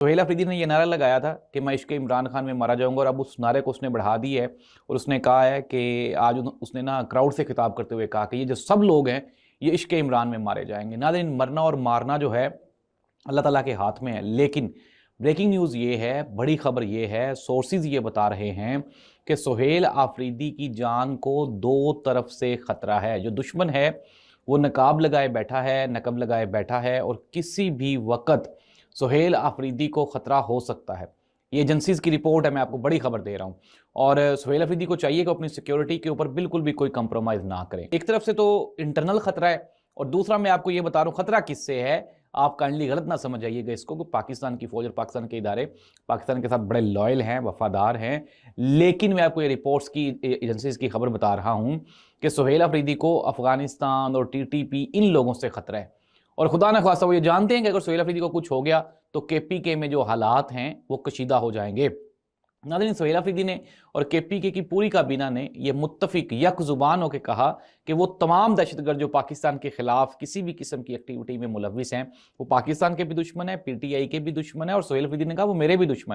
سہیل افریدی نے یہ نعرہ لگایا تھا کہ میں عشق عمران خان میں مارا جاؤں گا، اور اب اس نعرے کو اس نے بڑھا دی ہے اور اس نے کہا ہے کہ آج اس نے کراؤڈ سے خطاب کرتے ہوئے کہا کہ یہ جو سب لوگ ہیں یہ عشق عمران میں مارے جائیں گے۔ ناظرین، مرنا اور مارنا جو ہے اللہ تعالیٰ کے ہاتھ میں ہے، لیکن بریکنگ نیوز یہ ہے، بڑی خبر یہ ہے، سورسز یہ بتا رہے ہیں کہ سہیل آفریدی کی جان کو دو طرف سے خطرہ ہے۔ جو دشمن ہے وہ نقاب لگائے بیٹھا ہے اور کسی بھی وقت سہیل آفریدی کو خطرہ ہو سکتا ہے۔ یہ ایجنسیز کی رپورٹ ہے، میں آپ کو بڑی خبر دے رہا ہوں، اور سہیل آفریدی کو چاہیے کہ اپنی سیکیورٹی کے اوپر بالکل بھی کوئی کمپرومائز نہ کریں۔ ایک طرف سے تو انٹرنل خطرہ ہے، اور دوسرا میں آپ کو یہ بتا رہا ہوں خطرہ کس سے ہے۔ آپ کائنڈلی غلط نہ سمجھ آئیے گا اس کو، کہ پاکستان کی فوج اور پاکستان کے ادارے پاکستان کے ساتھ بڑے لائل ہیں، وفادار ہیں، لیکن میں آپ کو یہ رپورٹس کی ایجنسیز کی خبر بتا رہا ہوں کہ سہیل آفریدی کو افغانستان اور ٹی ٹی پی ان لوگوں سے خطرہ ہے، اور خدا نہ خواستہ وہ یہ جانتے ہیں کہ اگر سہیل آفریدی کو کچھ ہو گیا تو کے پی کے میں جو حالات ہیں وہ کشیدہ ہو جائیں گے۔ ناظرین، سہیل آفریدی نے اور کے پی کے کی پوری کابینہ نے یہ متفق یک زبان ہو کے کہا کہ وہ تمام دہشت گرد جو پاکستان کے خلاف کسی بھی قسم کی ایکٹیویٹی میں ملوث ہیں وہ پاکستان کے بھی دشمن ہیں، پی ٹی آئی کے بھی دشمن ہیں، اور سہیل آفریدی نے کہا وہ میرے بھی دشمن ہیں۔